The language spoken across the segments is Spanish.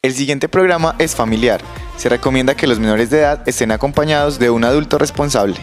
El siguiente programa es familiar. Se recomienda que los menores de edad estén acompañados de un adulto responsable.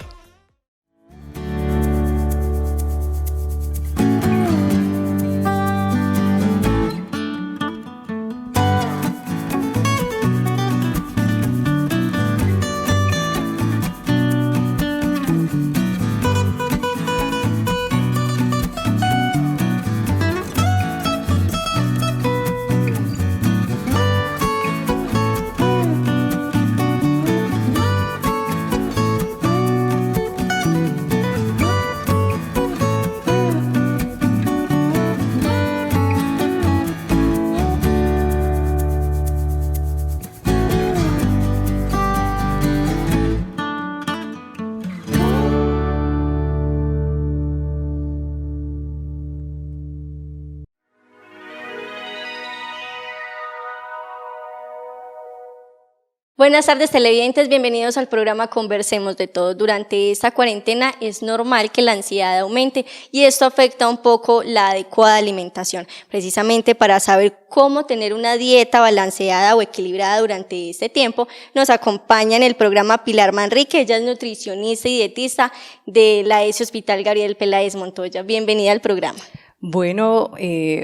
Buenas tardes, televidentes, bienvenidos al programa Conversemos de Todo. Durante esta cuarentena es normal que la ansiedad aumente y esto afecta un poco la adecuada alimentación. Precisamente para saber cómo tener una dieta balanceada o equilibrada durante este tiempo, nos acompaña en el programa Pilar Manrique. Ella es nutricionista y dietista de la ESI Hospital Gabriel Peláez Montoya. Bienvenida al programa. Bueno,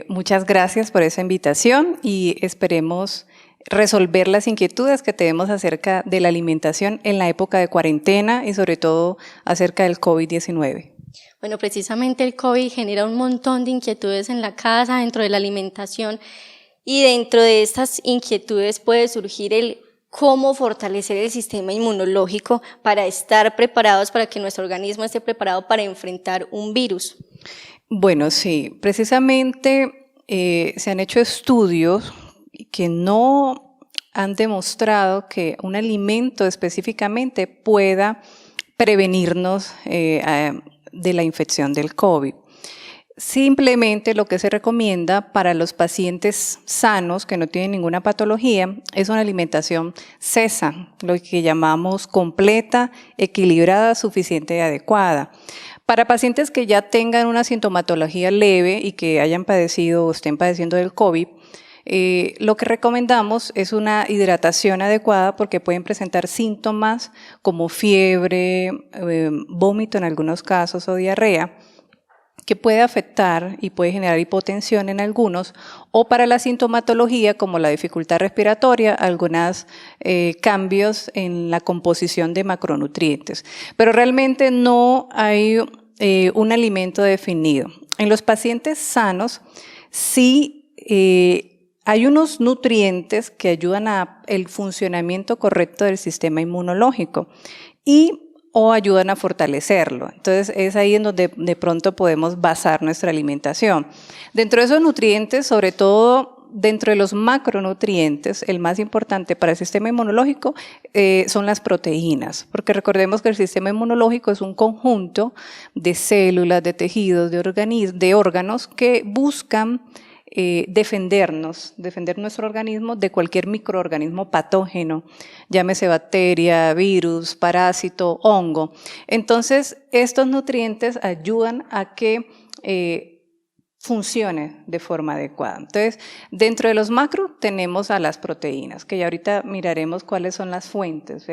muchas gracias por esa invitación y esperemos resolver las inquietudes que tenemos acerca de la alimentación en la época de cuarentena y sobre todo acerca del COVID-19. Bueno, precisamente el COVID genera un montón de inquietudes en la casa, dentro de la alimentación, y dentro de estas inquietudes puede surgir el cómo fortalecer el sistema inmunológico para estar preparados, para que nuestro organismo esté preparado para enfrentar un virus. Bueno, sí, precisamente se han hecho estudios que no han demostrado que un alimento específicamente pueda prevenirnos de la infección del COVID. Simplemente lo que se recomienda para los pacientes sanos que no tienen ninguna patología es una alimentación CESA, lo que llamamos completa, equilibrada, suficiente y adecuada. Para pacientes que ya tengan una sintomatología leve y que hayan padecido o estén padeciendo del COVID, lo que recomendamos es una hidratación adecuada porque pueden presentar síntomas como fiebre, vómito en algunos casos o diarrea, que puede afectar y puede generar hipotensión en algunos, o para la sintomatología como la dificultad respiratoria, algunos cambios en la composición de macronutrientes. Pero realmente no hay un alimento definido. En los pacientes sanos sí hay unos nutrientes que ayudan al funcionamiento correcto del sistema inmunológico o ayudan a fortalecerlo. Entonces es ahí en donde de pronto podemos basar nuestra alimentación. Dentro de esos nutrientes, sobre todo dentro de los macronutrientes, el más importante para el sistema inmunológico son las proteínas, porque recordemos que el sistema inmunológico es un conjunto de células, de tejidos, de órganos que buscan defender nuestro organismo de cualquier microorganismo patógeno, llámese bacteria, virus, parásito, hongo. Entonces, estos nutrientes ayudan a que funcione de forma adecuada. Entonces, dentro de los macro tenemos a las proteínas, que ya ahorita miraremos cuáles son las fuentes,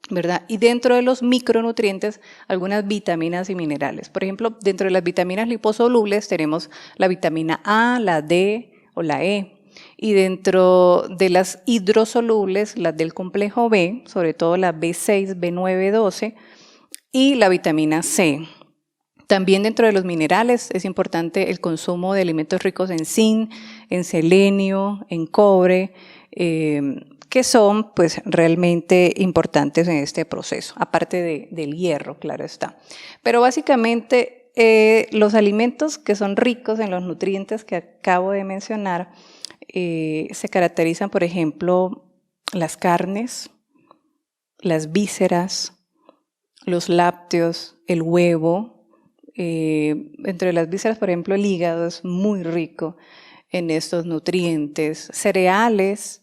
¿verdad? Y dentro de los micronutrientes, algunas vitaminas y minerales. Por ejemplo, dentro de las vitaminas liposolubles tenemos la vitamina A, la D o la E. Y dentro de las hidrosolubles, las del complejo B, sobre todo la B6, B9, B12 y la vitamina C. También dentro de los minerales es importante el consumo de alimentos ricos en zinc, en selenio, en cobre, que son pues realmente importantes en este proceso, aparte del hierro, claro está. Pero básicamente los alimentos que son ricos en los nutrientes que acabo de mencionar se caracterizan, por ejemplo, las carnes, las vísceras, los lácteos, el huevo. Entre las vísceras, por ejemplo, el hígado es muy rico en estos nutrientes, cereales,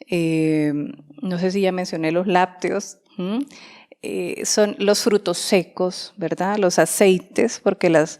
no sé si ya mencioné los lácteos, son los frutos secos, ¿verdad? Los aceites, porque las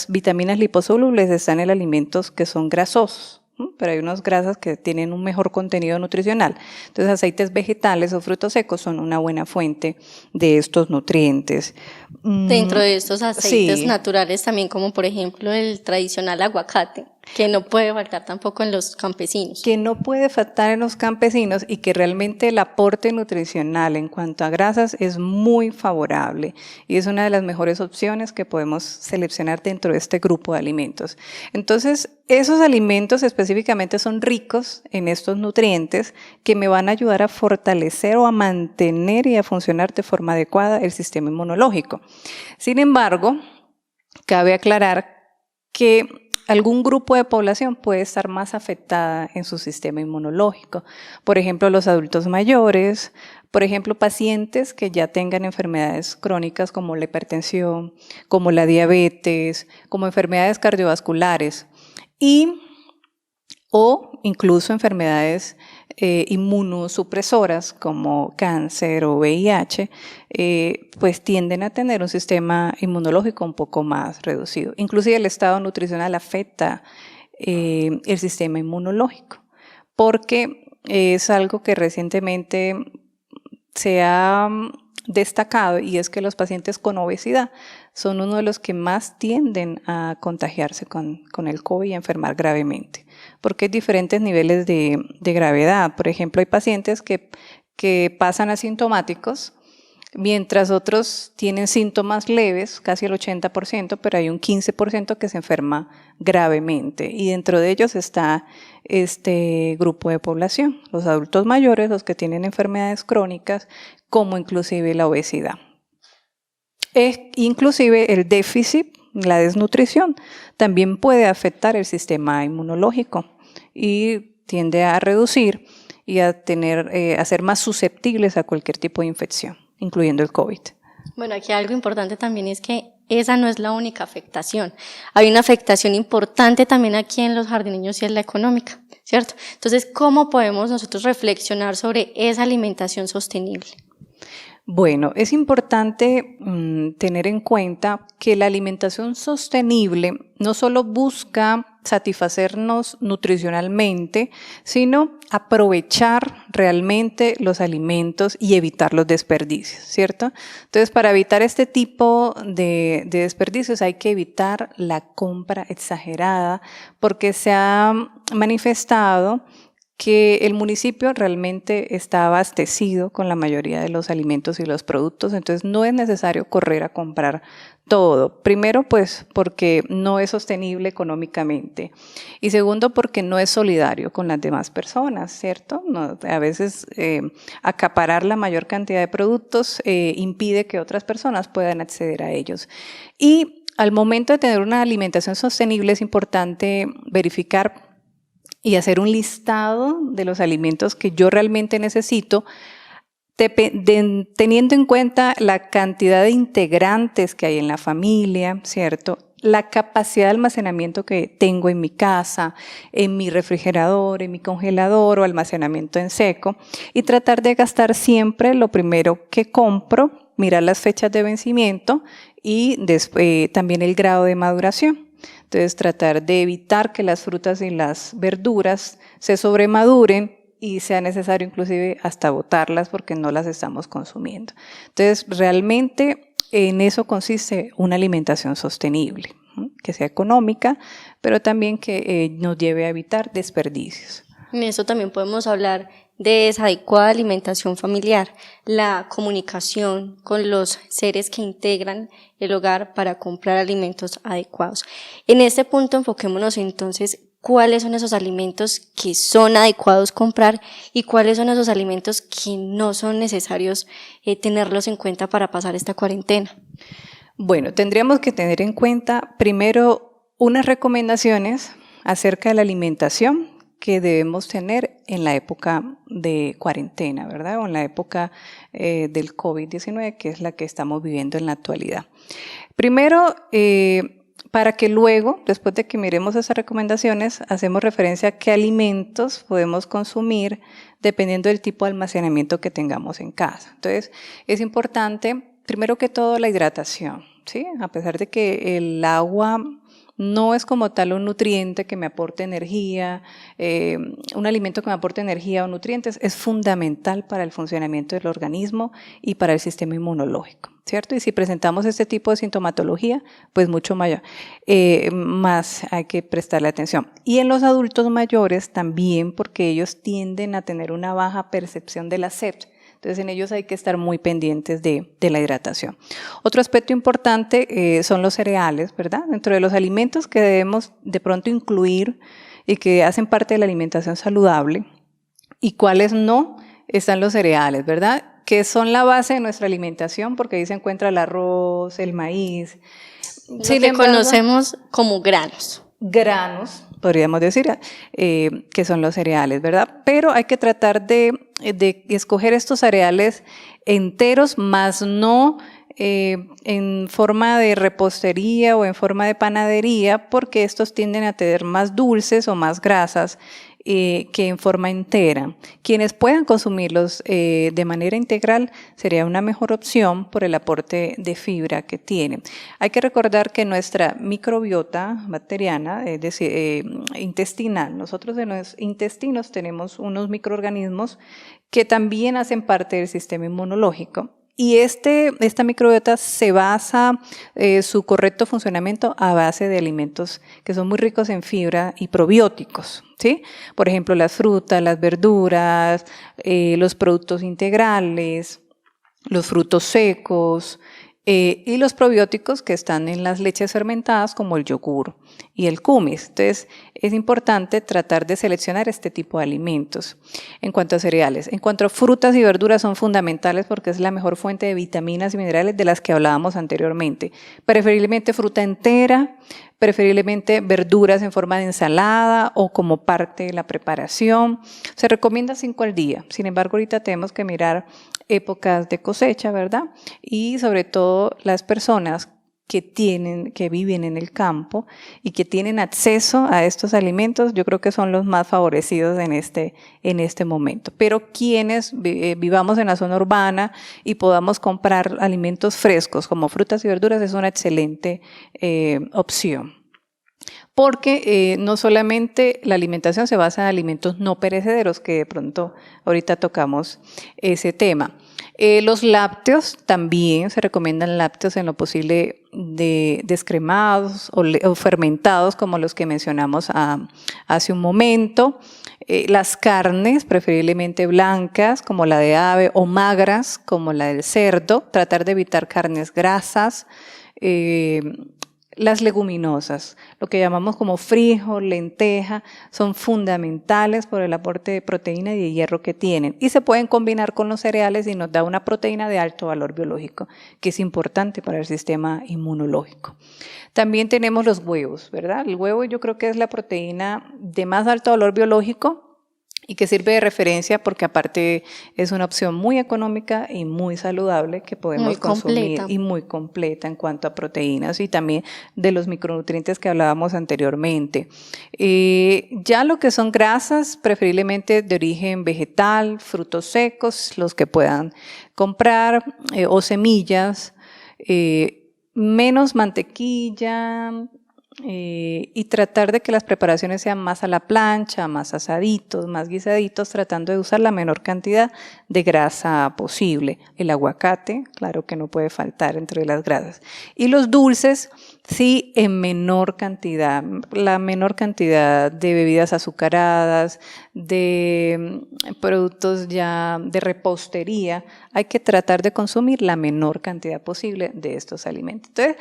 vitaminas liposolubles están en alimentos que son grasosos, pero hay unas grasas que tienen un mejor contenido nutricional. Entonces, aceites vegetales o frutos secos son una buena fuente de estos nutrientes. Dentro de estos aceites Sí. naturales también, como por ejemplo el tradicional aguacate, que no puede faltar tampoco en los campesinos. Que no puede faltar en los campesinos y que realmente el aporte nutricional en cuanto a grasas es muy favorable y es una de las mejores opciones que podemos seleccionar dentro de este grupo de alimentos. Entonces, esos alimentos específicamente son ricos en estos nutrientes que me van a ayudar a fortalecer o a mantener y a funcionar de forma adecuada el sistema inmunológico. Sin embargo, cabe aclarar que algún grupo de población puede estar más afectada en su sistema inmunológico. Por ejemplo, los adultos mayores, por ejemplo, pacientes que ya tengan enfermedades crónicas como la hipertensión, como la diabetes, como enfermedades cardiovasculares o incluso enfermedades inmunosupresoras como cáncer o VIH, pues tienden a tener un sistema inmunológico un poco más reducido. Inclusive el estado nutricional afecta el sistema inmunológico, porque es algo que recientemente se ha destacado, y es que los pacientes con obesidad son uno de los que más tienden a contagiarse con el COVID y a enfermar gravemente, porque hay diferentes niveles de gravedad. Por ejemplo, hay pacientes que pasan asintomáticos, mientras otros tienen síntomas leves, casi el 80%, pero hay un 15% que se enferma gravemente. Y dentro de ellos está este grupo de población, los adultos mayores, los que tienen enfermedades crónicas, como inclusive la obesidad. Inclusive el déficit, la desnutrición, también puede afectar el sistema inmunológico y tiende a reducir y a ser más susceptibles a cualquier tipo de infección, incluyendo el COVID. Bueno, aquí algo importante también es que esa no es la única afectación. Hay una afectación importante también aquí en los jardineños y es la económica, ¿cierto? Entonces, ¿cómo podemos nosotros reflexionar sobre esa alimentación sostenible? Bueno, es importante tener en cuenta que la alimentación sostenible no solo busca satisfacernos nutricionalmente, sino aprovechar realmente los alimentos y evitar los desperdicios, ¿cierto? Entonces, para evitar este tipo de desperdicios hay que evitar la compra exagerada, porque se ha manifestado que el municipio realmente está abastecido con la mayoría de los alimentos y los productos, entonces no es necesario correr a comprar todo. Primero, pues porque no es sostenible económicamente y segundo, porque no es solidario con las demás personas, ¿cierto? A veces acaparar la mayor cantidad de productos impide que otras personas puedan acceder a ellos. Y al momento de tener una alimentación sostenible es importante verificar y hacer un listado de los alimentos que yo realmente necesito, teniendo en cuenta la cantidad de integrantes que hay en la familia, ¿cierto? La capacidad de almacenamiento que tengo en mi casa, en mi refrigerador, en mi congelador o almacenamiento en seco, y tratar de gastar siempre lo primero que compro, mirar las fechas de vencimiento y también el grado de maduración. Entonces, tratar de evitar que las frutas y las verduras se sobremaduren y sea necesario inclusive hasta botarlas porque no las estamos consumiendo. Entonces, realmente en eso consiste una alimentación sostenible, que sea económica, pero también que nos lleve a evitar desperdicios. En eso también podemos hablar de esa adecuada alimentación familiar, la comunicación con los seres que integran el hogar para comprar alimentos adecuados. En este punto enfoquémonos entonces cuáles son esos alimentos que son adecuados comprar y cuáles son esos alimentos que no son necesarios tenerlos en cuenta para pasar esta cuarentena. Bueno, tendríamos que tener en cuenta primero unas recomendaciones acerca de la alimentación que debemos tener en la época de cuarentena, ¿verdad? O en la época del COVID-19, que es la que estamos viviendo en la actualidad. Primero, para que luego, después de que miremos esas recomendaciones, hacemos referencia a qué alimentos podemos consumir dependiendo del tipo de almacenamiento que tengamos en casa. Entonces, es importante, primero que todo, la hidratación, ¿sí? A pesar de que el agua no es como tal un nutriente que me aporte energía, un alimento que me aporte energía o nutrientes, es fundamental para el funcionamiento del organismo y para el sistema inmunológico, ¿cierto? Y si presentamos este tipo de sintomatología, pues mucho mayor, más hay que prestarle atención. Y en los adultos mayores también, porque ellos tienden a tener una baja percepción de la sed. Entonces, en ellos hay que estar muy pendientes de la hidratación. Otro aspecto importante son los cereales, ¿verdad? Dentro de los alimentos que debemos de pronto incluir y que hacen parte de la alimentación saludable y cuáles no, están los cereales, ¿verdad? Que son la base de nuestra alimentación porque ahí se encuentra el arroz, el maíz. Lo que conocemos como granos. Granos, podríamos decir, que son los cereales, ¿verdad? Pero hay que tratar de escoger estos cereales enteros, más no en forma de repostería o en forma de panadería, porque estos tienden a tener más dulces o más grasas que en forma entera. Quienes puedan consumirlos de manera integral sería una mejor opción por el aporte de fibra que tienen. Hay que recordar que nuestra microbiota bacteriana, es decir, intestinal, nosotros en los intestinos tenemos unos microorganismos que también hacen parte del sistema inmunológico. Y esta microbiota se basa su correcto funcionamiento a base de alimentos que son muy ricos en fibra y probióticos, ¿sí? Por ejemplo, las frutas, las verduras, los productos integrales, los frutos secos y los probióticos que están en las leches fermentadas como el yogur y el kumis. Entonces, es importante tratar de seleccionar este tipo de alimentos. En cuanto a cereales, en cuanto a frutas y verduras son fundamentales porque es la mejor fuente de vitaminas y minerales de las que hablábamos anteriormente. Preferiblemente fruta entera, preferiblemente verduras en forma de ensalada o como parte de la preparación. Se recomienda 5 al día. Sin embargo, ahorita tenemos que mirar épocas de cosecha, ¿verdad? Y sobre todo las personas que viven en el campo y que tienen acceso a estos alimentos, yo creo que son los más favorecidos en este momento. Pero quienes vivamos en la zona urbana y podamos comprar alimentos frescos como frutas y verduras es una excelente opción. Porque no solamente la alimentación se basa en alimentos no perecederos, que de pronto ahorita tocamos ese tema. Los lácteos también se recomiendan lácteos en lo posible descremados o fermentados, como los que mencionamos hace un momento. Las carnes, preferiblemente blancas, como la de ave, o magras, como la del cerdo. Tratar de evitar carnes grasas. Las leguminosas, lo que llamamos como frijol, lenteja, son fundamentales por el aporte de proteína y de hierro que tienen. Y se pueden combinar con los cereales y nos da una proteína de alto valor biológico, que es importante para el sistema inmunológico. También tenemos los huevos, ¿verdad? El huevo yo creo que es la proteína de más alto valor biológico y que sirve de referencia porque aparte es una opción muy económica y muy saludable que podemos consumir y muy completa en cuanto a proteínas y también de los micronutrientes que hablábamos anteriormente. Ya lo que son grasas, preferiblemente de origen vegetal, frutos secos, los que puedan comprar o semillas, menos mantequilla, y tratar de que las preparaciones sean más a la plancha, más asaditos, más guisaditos, tratando de usar la menor cantidad de grasa posible. El aguacate, claro que no puede faltar entre las grasas. Y los dulces, sí, en menor cantidad, la menor cantidad de bebidas azucaradas, de productos ya de repostería, hay que tratar de consumir la menor cantidad posible de estos alimentos. Entonces,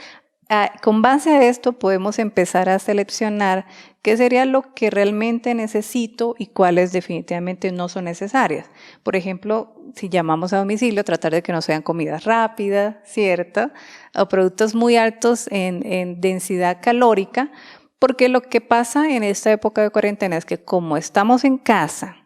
con base a esto podemos empezar a seleccionar qué sería lo que realmente necesito y cuáles definitivamente no son necesarias. Por ejemplo, si llamamos a domicilio, tratar de que no sean comidas rápidas, ¿cierto? O productos muy altos en densidad calórica, porque lo que pasa en esta época de cuarentena es que como estamos en casa,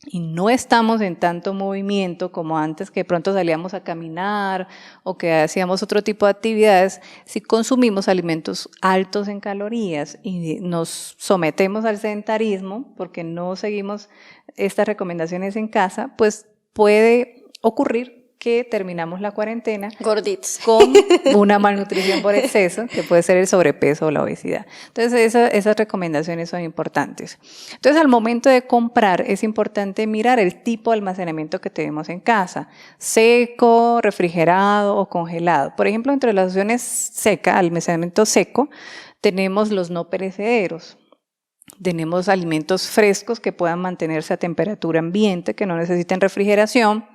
y no estamos en tanto movimiento como antes, que de pronto salíamos a caminar o que hacíamos otro tipo de actividades. Si consumimos alimentos altos en calorías y nos sometemos al sedentarismo porque no seguimos estas recomendaciones en casa, pues puede ocurrir que terminamos la cuarentena gorditos, con una malnutrición por exceso, que puede ser el sobrepeso o la obesidad. Entonces, esas recomendaciones son importantes. Entonces, al momento de comprar, es importante mirar el tipo de almacenamiento que tenemos en casa, seco, refrigerado o congelado. Por ejemplo, entre las opciones secas, almacenamiento seco, tenemos los no perecederos. Tenemos alimentos frescos que puedan mantenerse a temperatura ambiente, que no necesiten refrigeración.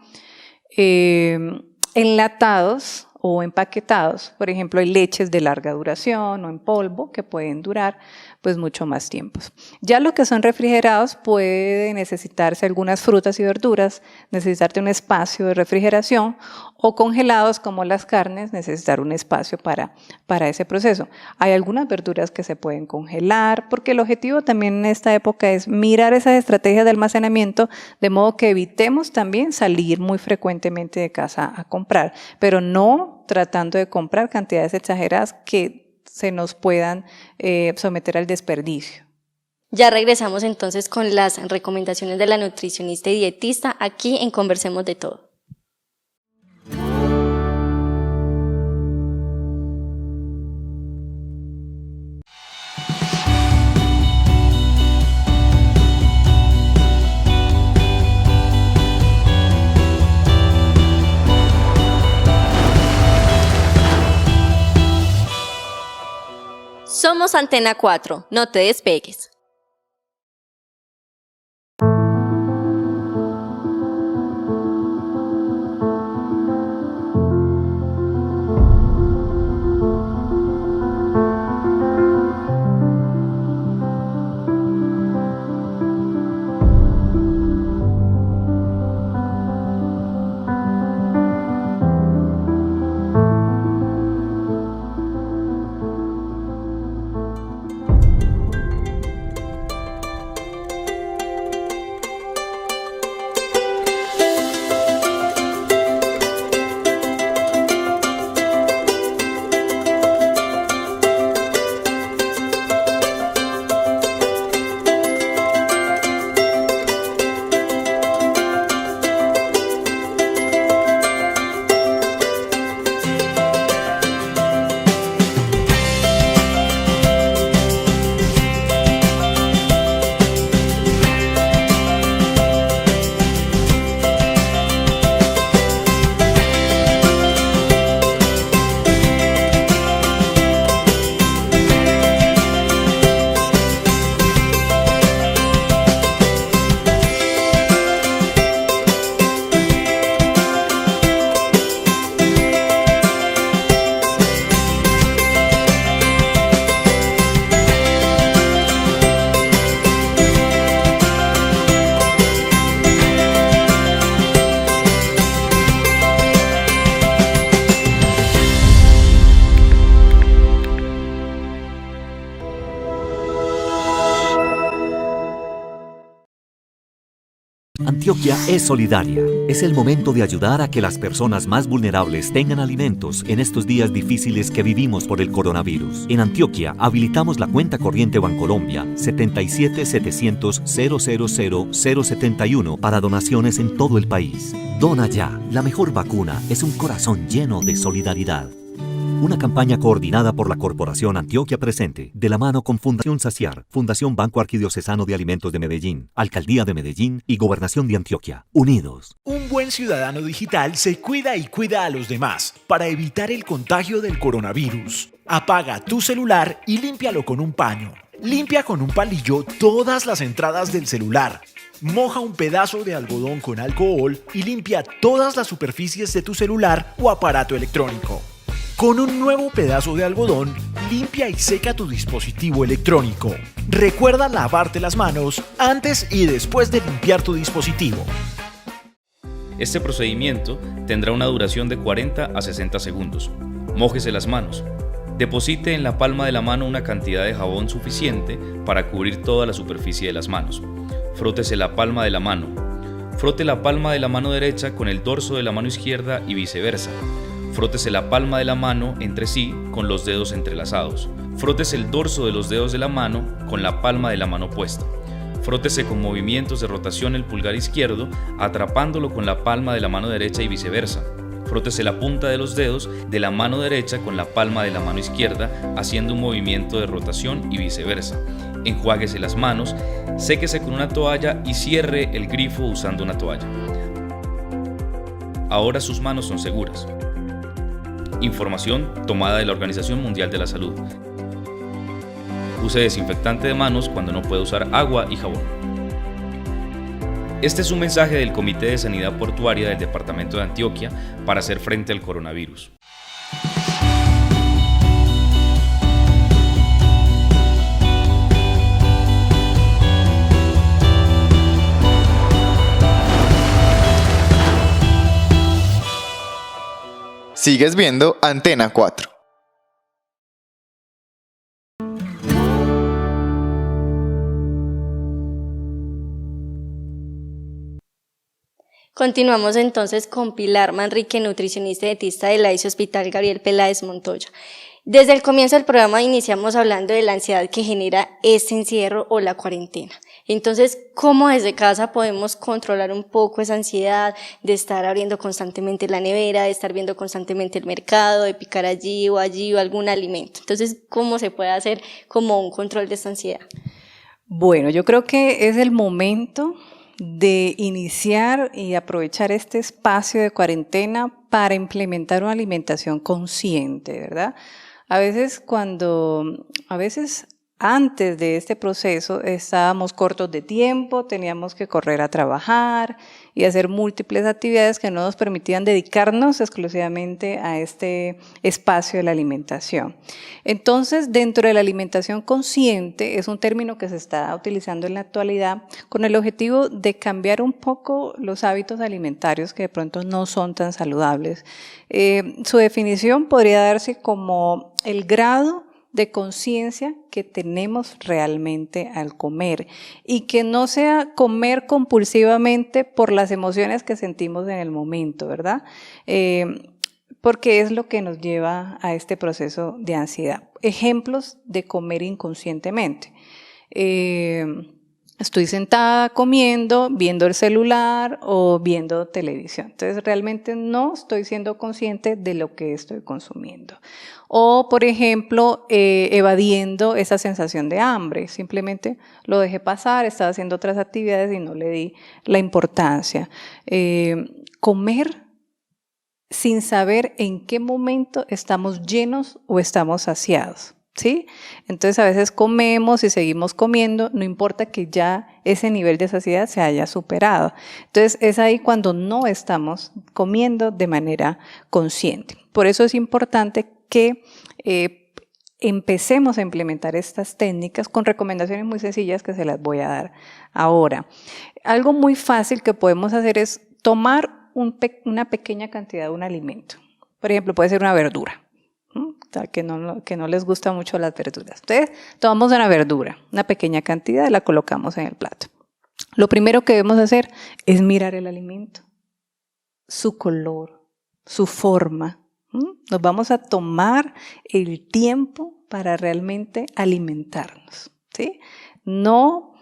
Enlatados o empaquetados, por ejemplo, hay leches de larga duración o en polvo que pueden durar pues mucho más tiempo. Ya lo que son refrigerados puede necesitarse algunas frutas y verduras, necesitarte un espacio de refrigeración, o congelados como las carnes, necesitar un espacio para ese proceso. Hay algunas verduras que se pueden congelar, porque el objetivo también en esta época es mirar esas estrategias de almacenamiento, de modo que evitemos también salir muy frecuentemente de casa a comprar, pero no tratando de comprar cantidades exageradas que se nos puedan someter al desperdicio. Ya regresamos entonces con las recomendaciones de la nutricionista y dietista aquí en Conversemos de Todo. Somos Antena 4, no te despegues. Antioquia es solidaria. Es el momento de ayudar a que las personas más vulnerables tengan alimentos en estos días difíciles que vivimos por el coronavirus. En Antioquia habilitamos la cuenta corriente Bancolombia 77-700-000-071 para donaciones en todo el país. Dona ya. La mejor vacuna es un corazón lleno de solidaridad. Una campaña coordinada por la Corporación Antioquia Presente, de la mano con Fundación Saciar, Fundación Banco Arquidiocesano de Alimentos de Medellín, Alcaldía de Medellín y Gobernación de Antioquia. Unidos. Un buen ciudadano digital se cuida y cuida a los demás para evitar el contagio del coronavirus. Apaga tu celular y límpialo con un paño. Limpia con un palillo todas las entradas del celular. Moja un pedazo de algodón con alcohol y limpia todas las superficies de tu celular o aparato electrónico. Con un nuevo pedazo de algodón, limpia y seca tu dispositivo electrónico. Recuerda lavarte las manos antes y después de limpiar tu dispositivo. Este procedimiento tendrá una duración de 40 a 60 segundos. Mójese las manos. Deposite en la palma de la mano una cantidad de jabón suficiente para cubrir toda la superficie de las manos. Frótese la palma de la mano. Frote la palma de la mano derecha con el dorso de la mano izquierda y viceversa. Frótese la palma de la mano entre sí con los dedos entrelazados. Frótese el dorso de los dedos de la mano con la palma de la mano opuesta. Frótese con movimientos de rotación el pulgar izquierdo, atrapándolo con la palma de la mano derecha y viceversa. Frótese la punta de los dedos de la mano derecha con la palma de la mano izquierda, haciendo un movimiento de rotación y viceversa. Enjuáguese las manos, séquese con una toalla y cierre el grifo usando una toalla. Ahora sus manos son seguras. Información tomada de la Organización Mundial de la Salud. Use desinfectante de manos cuando no pueda usar agua y jabón. Este es un mensaje del Comité de Sanidad Portuaria del Departamento de Antioquia para hacer frente al coronavirus. Sigues viendo Antena 4. Continuamos entonces con Pilar Manrique, nutricionista y dietista del AIS Hospital Gabriel Peláez Montoya. Desde el comienzo del programa iniciamos hablando de la ansiedad que genera este encierro o la cuarentena. Entonces, ¿cómo desde casa podemos controlar un poco esa ansiedad de estar abriendo constantemente la nevera, de estar viendo constantemente el mercado, de picar allí o algún alimento? Entonces, ¿cómo se puede hacer como un control de esta ansiedad? Bueno, yo creo que es el momento de iniciar y aprovechar este espacio de cuarentena para implementar una alimentación consciente, ¿verdad? A veces antes de este proceso estábamos cortos de tiempo, teníamos que correr a trabajar y hacer múltiples actividades que no nos permitían dedicarnos exclusivamente a este espacio de la alimentación. Entonces, dentro de la alimentación consciente, es un término que se está utilizando en la actualidad con el objetivo de cambiar un poco los hábitos alimentarios que de pronto no son tan saludables. Su definición podría darse como el grado de conciencia que tenemos realmente al comer y que no sea comer compulsivamente por las emociones que sentimos en el momento, ¿verdad? Porque es lo que nos lleva a este proceso de ansiedad. Ejemplos de comer inconscientemente. Estoy sentada comiendo, viendo el celular o viendo televisión. Entonces realmente no estoy siendo consciente de lo que estoy consumiendo. O, por ejemplo, evadiendo esa sensación de hambre. Simplemente lo dejé pasar, estaba haciendo otras actividades y no le di la importancia. Comer sin saber en qué momento estamos llenos o estamos saciados. ¿Sí? Entonces a veces comemos y seguimos comiendo, no importa que ya ese nivel de saciedad se haya superado. Entonces es ahí cuando no estamos comiendo de manera consciente. Por eso es importante que empecemos a implementar estas técnicas con recomendaciones muy sencillas que se las voy a dar ahora. Algo muy fácil que podemos hacer es tomar una pequeña cantidad de un alimento. Por ejemplo, puede ser una verdura. Que no les gustan mucho las verduras. Entonces, tomamos una verdura, una pequeña cantidad, y la colocamos en el plato. Lo primero que debemos hacer es mirar el alimento, su color, su forma. Nos vamos a tomar el tiempo para realmente alimentarnos, ¿sí? No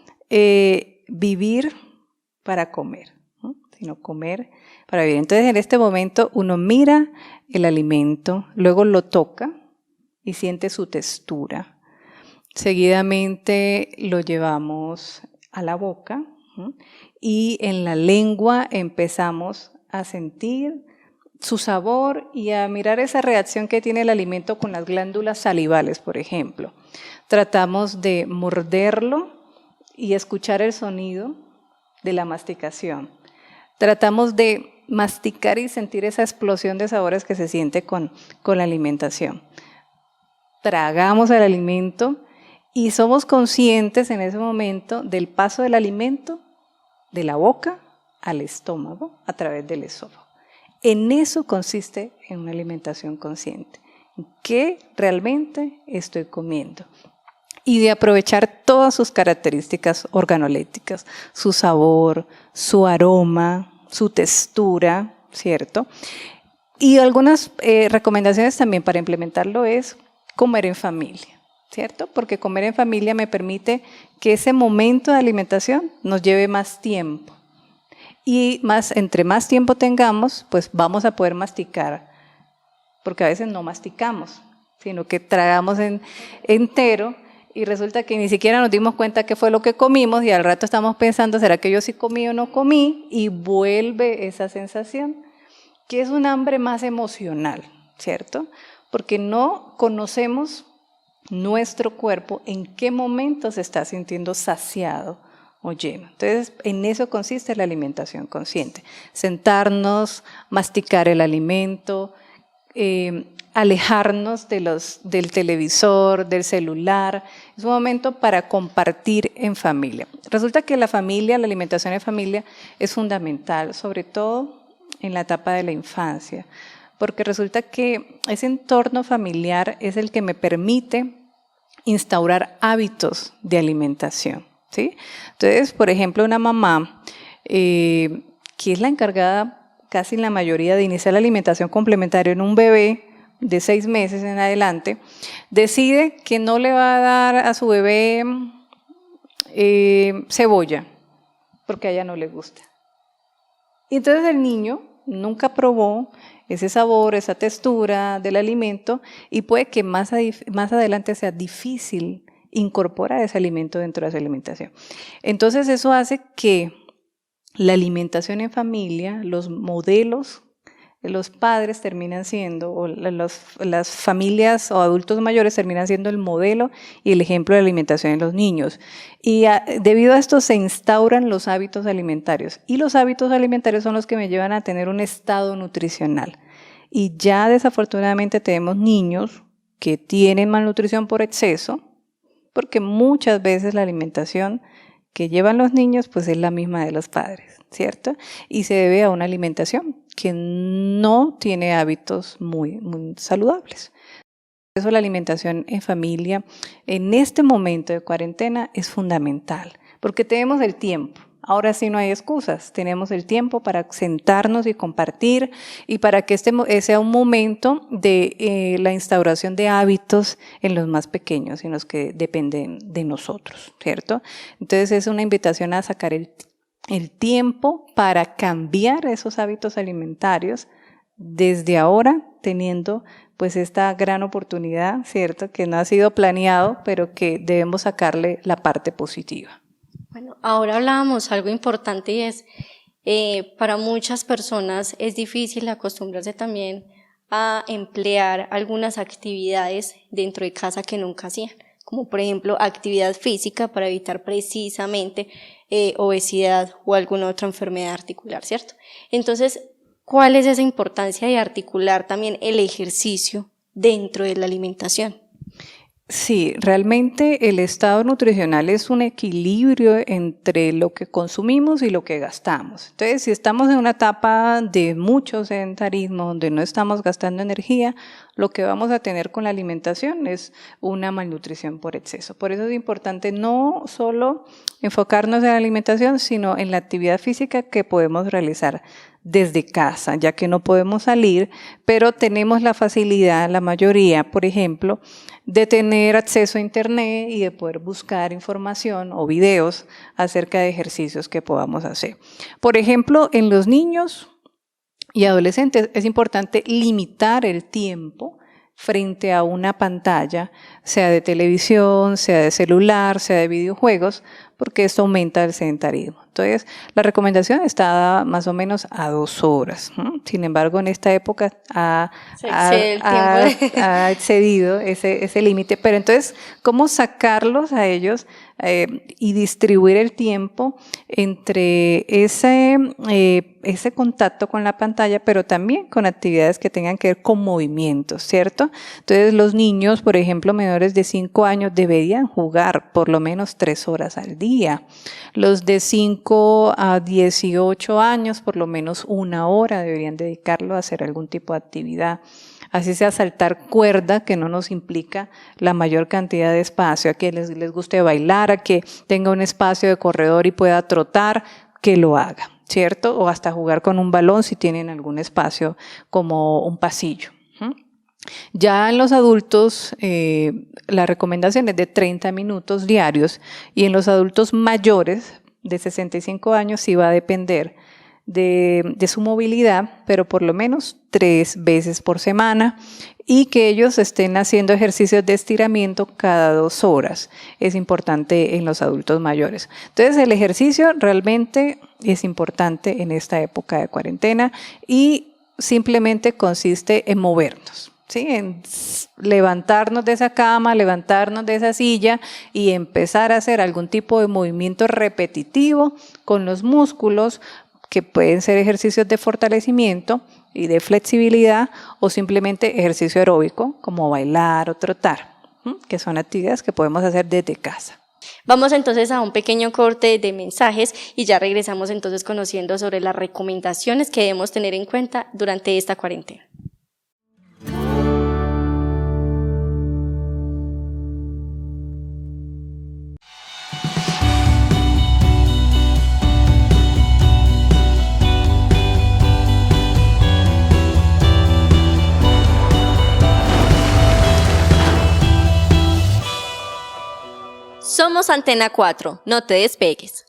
vivir para comer, sino comer para vivir. Entonces, en este momento uno mira el alimento, luego lo toca y siente su textura. Seguidamente lo llevamos a la boca y en la lengua empezamos a sentir su sabor y a mirar esa reacción que tiene el alimento con las glándulas salivales, por ejemplo. Tratamos de morderlo y escuchar el sonido de la masticación. Tratamos de masticar y sentir esa explosión de sabores que se siente con la alimentación. Tragamos el alimento y somos conscientes en ese momento del paso del alimento de la boca al estómago a través del esófago. En eso consiste en una alimentación consciente. ¿Qué realmente estoy comiendo? Y de aprovechar todas sus características organolépticas, su sabor, su aroma, su textura, ¿cierto? Y algunas recomendaciones también para implementarlo es comer en familia, ¿cierto? Porque comer en familia me permite que ese momento de alimentación nos lleve más tiempo Y entre más tiempo tengamos, pues vamos a poder masticar, porque a veces no masticamos, sino que tragamos entero y resulta que ni siquiera nos dimos cuenta qué fue lo que comimos y al rato estamos pensando, ¿será que yo sí comí o no comí? Y vuelve esa sensación, que es un hambre más emocional, ¿cierto? Porque no conocemos nuestro cuerpo en qué momento se está sintiendo saciado o lleno. Entonces, en eso consiste la alimentación consciente. Sentarnos, masticar el alimento, alejarnos del televisor, del celular. Es un momento para compartir en familia. Resulta que la alimentación en familia es fundamental, sobre todo en la etapa de la infancia, porque resulta que ese entorno familiar es el que me permite instaurar hábitos de alimentación, ¿sí? Entonces, por ejemplo, una mamá que es la encargada casi en la mayoría de iniciar la alimentación complementaria en un bebé de 6 meses en adelante, decide que no le va a dar a su bebé cebolla, porque a ella no le gusta. Y entonces el niño nunca probó ese sabor, esa textura del alimento y puede que más adelante sea difícil incorporar ese alimento dentro de su alimentación. Entonces eso hace que la alimentación en familia, los modelos, los padres terminan siendo, o las familias o adultos mayores terminan siendo el modelo y el ejemplo de alimentación en los niños. Y debido a esto se instauran los hábitos alimentarios. Y los hábitos alimentarios son los que me llevan a tener un estado nutricional. Y ya desafortunadamente tenemos niños que tienen malnutrición por exceso, porque muchas veces la alimentación que llevan los niños pues es la misma de los padres, ¿cierto? Y se debe a una alimentación que no tiene hábitos muy saludables. Por eso la alimentación en familia en este momento de cuarentena es fundamental, porque tenemos el tiempo. Ahora sí no hay excusas, tenemos el tiempo para sentarnos y compartir y para que sea un momento de la instauración de hábitos en los más pequeños, en los que dependen de nosotros, ¿cierto? Entonces es una invitación a sacar el tiempo para cambiar esos hábitos alimentarios desde ahora, teniendo pues esta gran oportunidad, ¿cierto? Que no ha sido planeado, pero que debemos sacarle la parte positiva. Bueno, ahora hablábamos algo importante y es, para muchas personas es difícil acostumbrarse también a emplear algunas actividades dentro de casa que nunca hacían, como por ejemplo actividad física para evitar precisamente obesidad o alguna otra enfermedad articular, ¿cierto? Entonces, ¿cuál es esa importancia de articular también el ejercicio dentro de la alimentación? Sí, realmente el estado nutricional es un equilibrio entre lo que consumimos y lo que gastamos. Entonces, si estamos en una etapa de mucho sedentarismo, donde no estamos gastando energía, lo que vamos a tener con la alimentación es una malnutrición por exceso. Por eso es importante no solo enfocarnos en la alimentación, sino en la actividad física que podemos realizar desde casa, ya que no podemos salir, pero tenemos la facilidad, la mayoría, por ejemplo, de tener acceso a internet y de poder buscar información o videos acerca de ejercicios que podamos hacer. Por ejemplo, en los niños y adolescentes es importante limitar el tiempo frente a una pantalla, sea de televisión, sea de celular, sea de videojuegos, porque esto aumenta el sedentarismo. Entonces, la recomendación está dada más o menos a 2 horas. Sin embargo, en esta época ha excedido ese límite. Pero entonces, ¿cómo sacarlos a ellos y distribuir el tiempo entre ese contacto con la pantalla, pero también con actividades que tengan que ver con movimientos, ¿cierto? Entonces, los niños, por ejemplo, menores de 5 años, deberían jugar por lo menos 3 horas al día. Los de 5 a 18 años, por lo menos 1 hora deberían dedicarlo a hacer algún tipo de actividad. Así sea saltar cuerda, que no nos implica la mayor cantidad de espacio, a que les guste bailar, a que tenga un espacio de corredor y pueda trotar, que lo haga, ¿cierto? O hasta jugar con un balón si tienen algún espacio como un pasillo. Ya en los adultos la recomendación es de 30 minutos diarios y en los adultos mayores de 65 años sí va a depender de su movilidad, pero por lo menos 3 veces por semana, y que ellos estén haciendo ejercicios de estiramiento cada 2 horas. Es importante en los adultos mayores. Entonces, el ejercicio realmente es importante en esta época de cuarentena y simplemente consiste en movernos, ¿sí? En levantarnos de esa cama, levantarnos de esa silla y empezar a hacer algún tipo de movimiento repetitivo con los músculos, que pueden ser ejercicios de fortalecimiento y de flexibilidad, o simplemente ejercicio aeróbico como bailar o trotar, que son actividades que podemos hacer desde casa. Vamos entonces a un pequeño corte de mensajes y ya regresamos entonces conociendo sobre las recomendaciones que debemos tener en cuenta durante esta cuarentena. Somos Antena 4, no te despegues.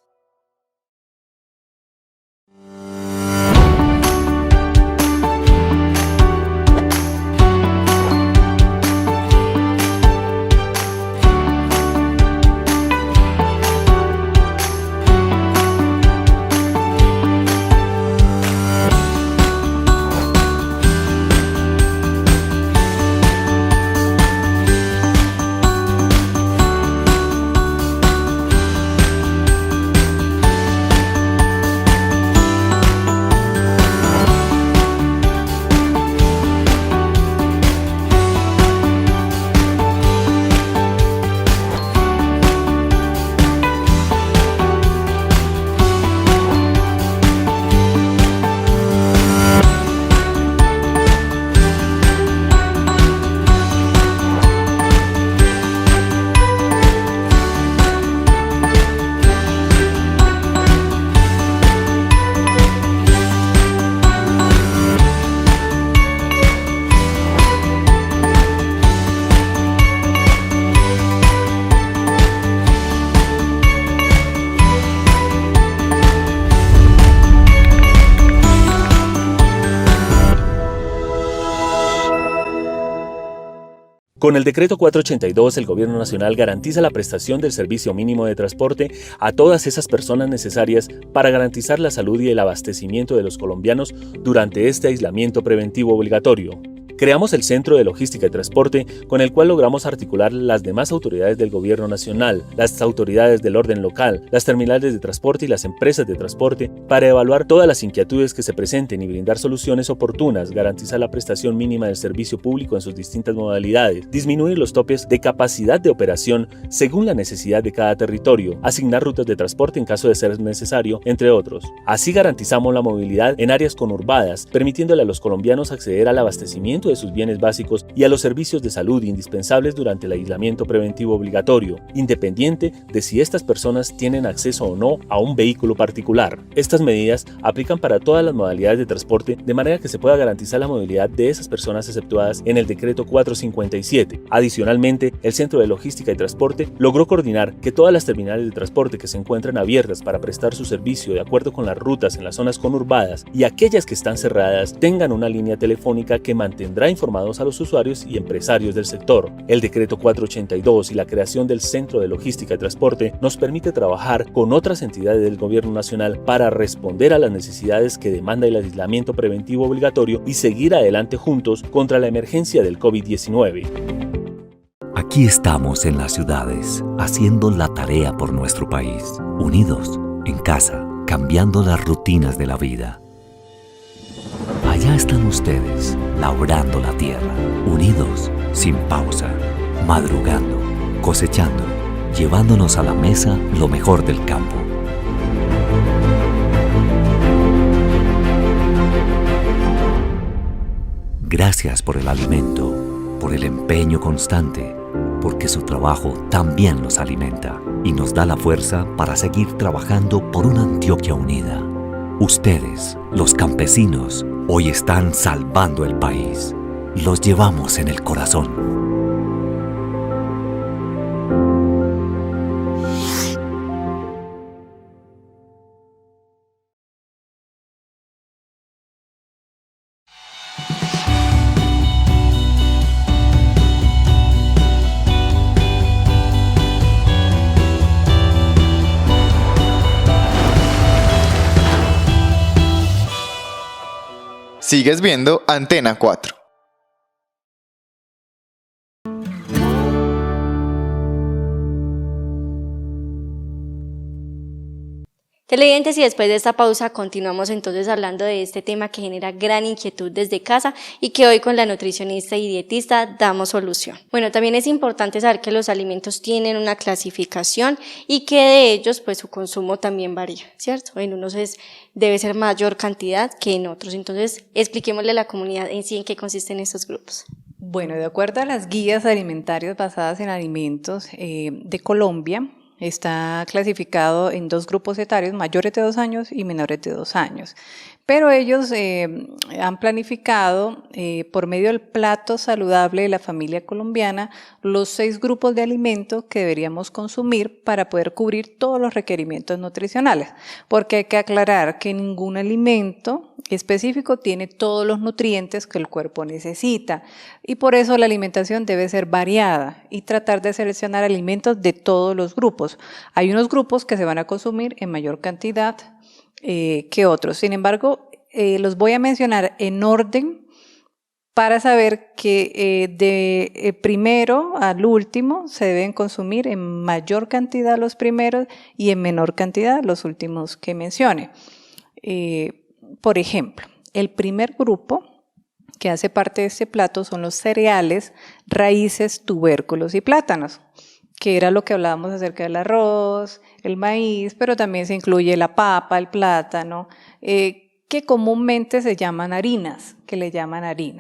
Con el decreto 482, el Gobierno Nacional garantiza la prestación del servicio mínimo de transporte a todas esas personas necesarias para garantizar la salud y el abastecimiento de los colombianos durante este aislamiento preventivo obligatorio. Creamos el Centro de Logística y Transporte, con el cual logramos articular las demás autoridades del Gobierno Nacional, las autoridades del orden local, las terminales de transporte y las empresas de transporte, para evaluar todas las inquietudes que se presenten y brindar soluciones oportunas, garantizar la prestación mínima del servicio público en sus distintas modalidades, disminuir los topes de capacidad de operación según la necesidad de cada territorio, asignar rutas de transporte en caso de ser necesario, entre otros. Así garantizamos la movilidad en áreas conurbadas, permitiéndole a los colombianos acceder al abastecimiento de sus bienes básicos y a los servicios de salud indispensables durante el aislamiento preventivo obligatorio, independiente de si estas personas tienen acceso o no a un vehículo particular. Estas medidas aplican para todas las modalidades de transporte, de manera que se pueda garantizar la movilidad de esas personas exceptuadas en el decreto 457. Adicionalmente, el Centro de Logística y Transporte logró coordinar que todas las terminales de transporte que se encuentran abiertas para prestar su servicio de acuerdo con las rutas en las zonas conurbadas y aquellas que están cerradas tengan una línea telefónica que mantendrá informados a los usuarios y empresarios del sector. El decreto 482 y la creación del Centro de Logística y Transporte nos permite trabajar con otras entidades del Gobierno Nacional para responder a las necesidades que demanda el aislamiento preventivo obligatorio y seguir adelante juntos contra la emergencia del COVID-19. Aquí estamos en las ciudades, haciendo la tarea por nuestro país, unidos, en casa, cambiando las rutinas de la vida. Allá están ustedes, labrando la tierra, unidos, sin pausa, madrugando, cosechando, llevándonos a la mesa lo mejor del campo. Gracias por el alimento, por el empeño constante, porque su trabajo también nos alimenta y nos da la fuerza para seguir trabajando por una Antioquia unida. Ustedes, los campesinos, hoy están salvando el país. Los llevamos en el corazón. Sigues viendo Antena 4. Televidentes, y después de esta pausa continuamos entonces hablando de este tema que genera gran inquietud desde casa y que hoy con la nutricionista y dietista damos solución. Bueno, también es importante saber que los alimentos tienen una clasificación y que de ellos pues su consumo también varía, ¿cierto? En unos debe ser mayor cantidad que en otros. Entonces expliquémosle a la comunidad en sí en qué consisten estos grupos. Bueno, de acuerdo a las guías alimentarias basadas en alimentos de Colombia, está clasificado en 2 grupos etarios, mayores de 2 años y menores de 2 años. Pero ellos han planificado por medio del plato saludable de la familia colombiana los 6 grupos de alimentos que deberíamos consumir para poder cubrir todos los requerimientos nutricionales. Porque hay que aclarar que ningún alimento específico tiene todos los nutrientes que el cuerpo necesita y por eso la alimentación debe ser variada y tratar de seleccionar alimentos de todos los grupos. Hay unos grupos que se van a consumir en mayor cantidad que otros. Sin embargo, los voy a mencionar en orden para saber que de primero al último se deben consumir en mayor cantidad los primeros y en menor cantidad los últimos que mencione. Por ejemplo, el primer grupo que hace parte de este plato son los cereales, raíces, tubérculos y plátanos, que era lo que hablábamos acerca del arroz, el maíz, pero también se incluye la papa, el plátano, que comúnmente se llaman harinas,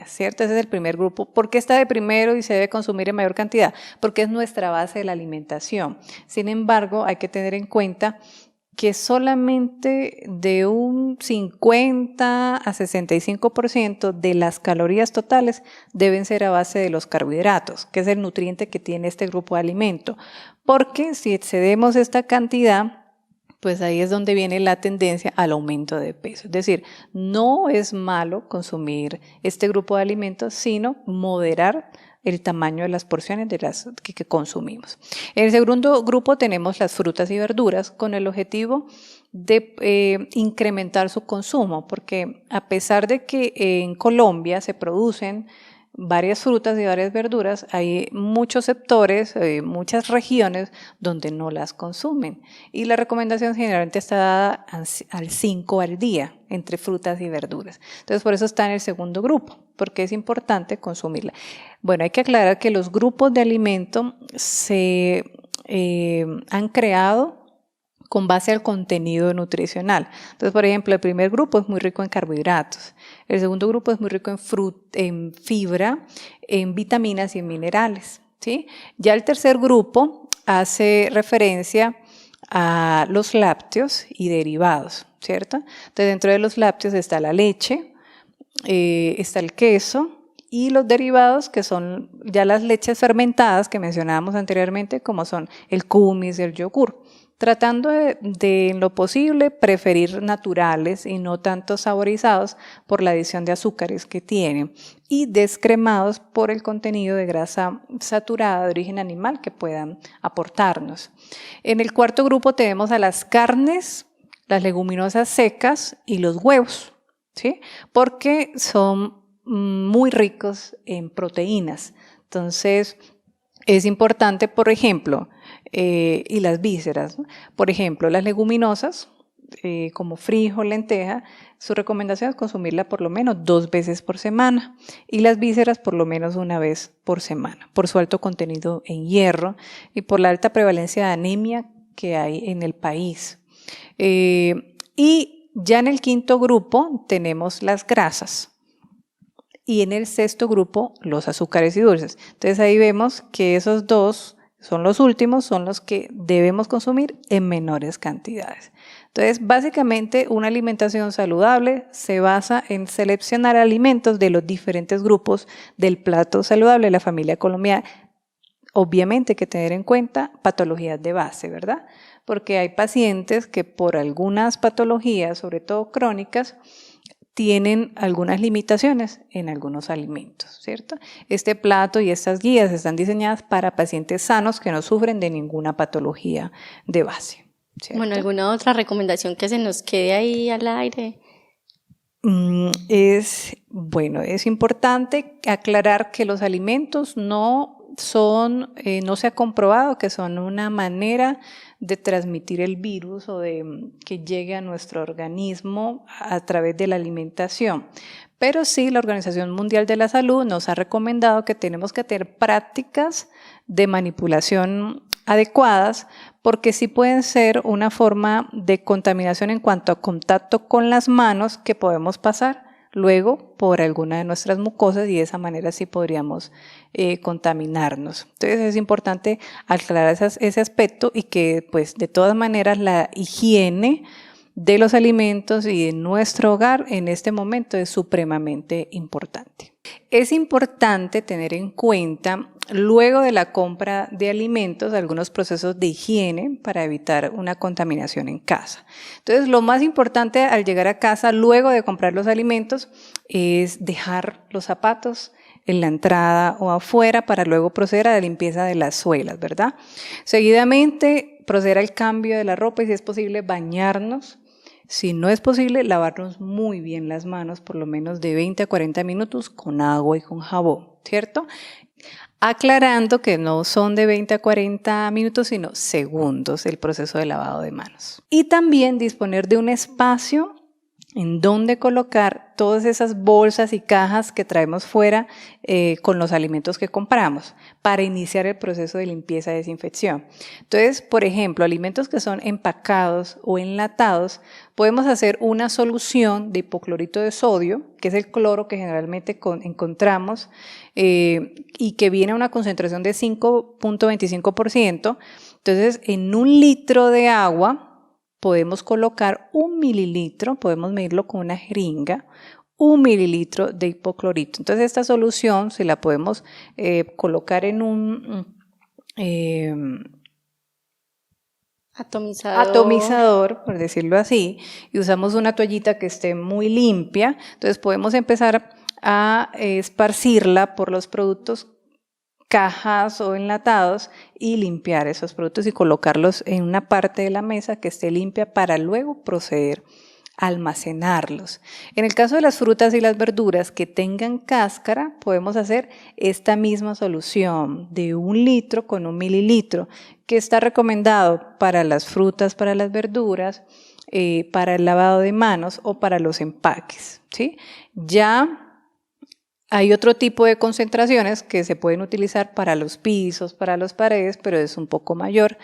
¿cierto? Ese es el primer grupo. ¿Por qué está de primero y se debe consumir en mayor cantidad? Porque es nuestra base de la alimentación. Sin embargo, hay que tener en cuenta que solamente de un 50 a 65% de las calorías totales deben ser a base de los carbohidratos, que es el nutriente que tiene este grupo de alimento. Porque si excedemos esta cantidad, pues ahí es donde viene la tendencia al aumento de peso. Es decir, no es malo consumir este grupo de alimentos, sino moderar el tamaño de las porciones de las que consumimos. En el segundo grupo tenemos las frutas y verduras con el objetivo de incrementar su consumo, porque a pesar de que en Colombia se producen varias frutas y varias verduras, hay muchos sectores, muchas regiones donde no las consumen. Y la recomendación generalmente está dada al 5 al día entre frutas y verduras. Entonces, por eso está en el segundo grupo, porque es importante consumirla. Bueno, hay que aclarar que los grupos de alimento se han creado con base al contenido nutricional. Entonces, por ejemplo, el primer grupo es muy rico en carbohidratos, el segundo grupo es muy rico en fibra, en vitaminas y en minerales, ¿sí? Ya el tercer grupo hace referencia a los lácteos y derivados, ¿cierto? Entonces, dentro de los lácteos está la leche, está el queso y los derivados que son ya las leches fermentadas que mencionábamos anteriormente, como son el kumis y el yogur. Tratando de en lo posible preferir naturales y no tanto saborizados por la adición de azúcares que tienen y descremados por el contenido de grasa saturada de origen animal que puedan aportarnos. En el cuarto grupo tenemos a las carnes, las leguminosas secas y los huevos, ¿sí? Porque son muy ricos en proteínas. Entonces, es importante, por ejemplo, y las vísceras, ¿no? Por ejemplo, las leguminosas, como frijol, lenteja, su recomendación es consumirla por lo menos 2 veces por semana y las vísceras por lo menos 1 vez por semana, por su alto contenido en hierro y por la alta prevalencia de anemia que hay en el país. Y ya en el quinto grupo tenemos las grasas. Y en el sexto grupo, los azúcares y dulces. Entonces ahí vemos que esos dos son los últimos, son los que debemos consumir en menores cantidades. Entonces, básicamente, una alimentación saludable se basa en seleccionar alimentos de los diferentes grupos del plato saludable de la familia colombiana. Obviamente hay que tener en cuenta patologías de base, ¿verdad? Porque hay pacientes que por algunas patologías, sobre todo crónicas, tienen algunas limitaciones en algunos alimentos, ¿cierto? Este plato y estas guías están diseñadas para pacientes sanos que no sufren de ninguna patología de base, ¿cierto? Bueno, ¿alguna otra recomendación que se nos quede ahí al aire? Es importante aclarar que los alimentos no se ha comprobado que son una manera de transmitir el virus o de que llegue a nuestro organismo a través de la alimentación. Pero sí, la Organización Mundial de la Salud nos ha recomendado que tenemos que tener prácticas de manipulación adecuadas, porque sí pueden ser una forma de contaminación en cuanto a contacto con las manos que podemos pasar luego por alguna de nuestras mucosas, y de esa manera sí podríamos contaminarnos. Entonces es importante aclarar ese aspecto, y que pues de todas maneras la higiene de los alimentos y de nuestro hogar en este momento es supremamente importante. Es importante tener en cuenta, luego de la compra de alimentos, algunos procesos de higiene para evitar una contaminación en casa. Entonces, lo más importante al llegar a casa, luego de comprar los alimentos, es dejar los zapatos en la entrada o afuera para luego proceder a la limpieza de las suelas, ¿verdad? Seguidamente, proceder al cambio de la ropa y, si es posible, bañarnos. Si no es posible, lavarnos muy bien las manos, por lo menos de 20 a 40 minutos con agua y con jabón, ¿cierto? Aclarando que no son de 20 a 40 minutos, sino segundos el proceso de lavado de manos. Y también disponer de un espacio en donde colocar todas esas bolsas y cajas que traemos fuera con los alimentos que compramos para iniciar el proceso de limpieza y desinfección. Entonces, por ejemplo, alimentos que son empacados o enlatados, podemos hacer una solución de hipoclorito de sodio, que es el cloro que generalmente encontramos y que viene a una concentración de 5.25%. Entonces, en 1 litro de agua podemos colocar 1 mililitro, podemos medirlo con una jeringa, 1 mililitro de hipoclorito. Entonces esta solución, si la podemos colocar en un atomizador, por decirlo así, y usamos una toallita que esté muy limpia, entonces podemos empezar a esparcirla por los productos, cajas o enlatados, y limpiar esos productos y colocarlos en una parte de la mesa que esté limpia para luego proceder a almacenarlos. En el caso de las frutas y las verduras que tengan cáscara, podemos hacer esta misma solución de 1 litro con 1 mililitro, que está recomendado para las frutas, para las verduras, para el lavado de manos o para los empaques, ¿sí? Ya hay otro tipo de concentraciones que se pueden utilizar para los pisos, para las paredes, pero es un poco mayor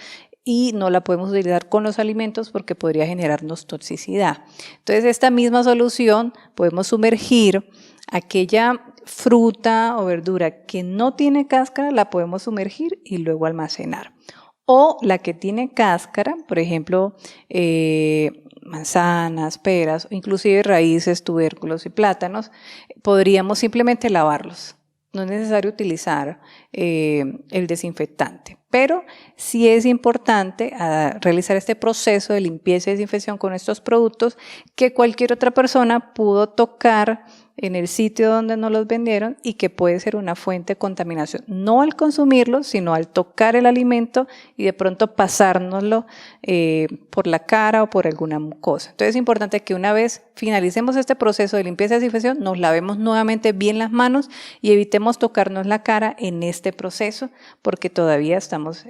y no la podemos utilizar con los alimentos porque podría generarnos toxicidad. Entonces, esta misma solución podemos sumergir aquella fruta o verdura que no tiene cáscara, la podemos sumergir y luego almacenar. O la que tiene cáscara, por ejemplo, manzanas, peras, inclusive raíces, tubérculos y plátanos, podríamos simplemente lavarlos. No es necesario utilizar el desinfectante, pero sí es importante realizar este proceso de limpieza y desinfección con estos productos que cualquier otra persona pudo tocar en el sitio donde nos los vendieron y que puede ser una fuente de contaminación, no al consumirlo, sino al tocar el alimento y de pronto pasárnoslo por la cara o por alguna mucosa. Entonces es importante que una vez finalicemos este proceso de limpieza y desinfección, nos lavemos nuevamente bien las manos y evitemos tocarnos la cara en este proceso porque todavía estamos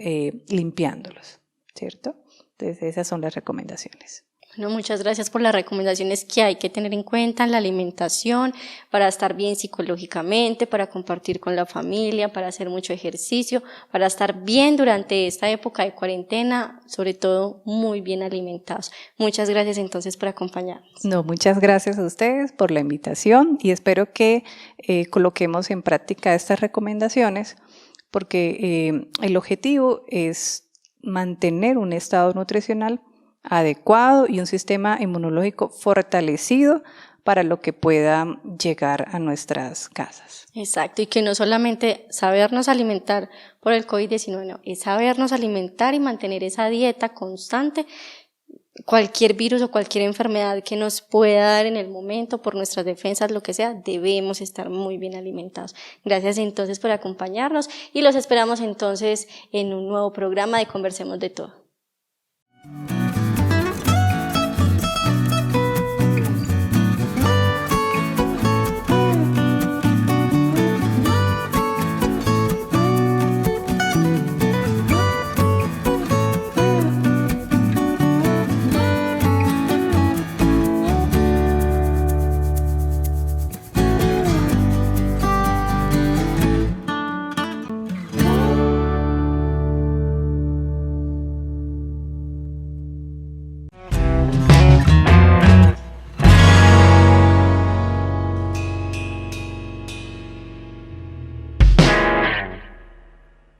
limpiándolos, ¿cierto? Entonces esas son las recomendaciones. Bueno, muchas gracias por las recomendaciones que hay que tener en cuenta en la alimentación, para estar bien psicológicamente, para compartir con la familia, para hacer mucho ejercicio, para estar bien durante esta época de cuarentena, sobre todo muy bien alimentados. Muchas gracias entonces por acompañarnos. No, muchas gracias a ustedes por la invitación y espero que coloquemos en práctica estas recomendaciones porque el objetivo es mantener un estado nutricional adecuado y un sistema inmunológico fortalecido para lo que pueda llegar a nuestras casas. Exacto, y que no solamente sabernos alimentar por el COVID-19, no, es sabernos alimentar y mantener esa dieta constante. Cualquier virus o cualquier enfermedad que nos pueda dar en el momento por nuestras defensas, lo que sea, debemos estar muy bien alimentados. Gracias entonces por acompañarnos y los esperamos entonces en un nuevo programa de Conversemos de Todo.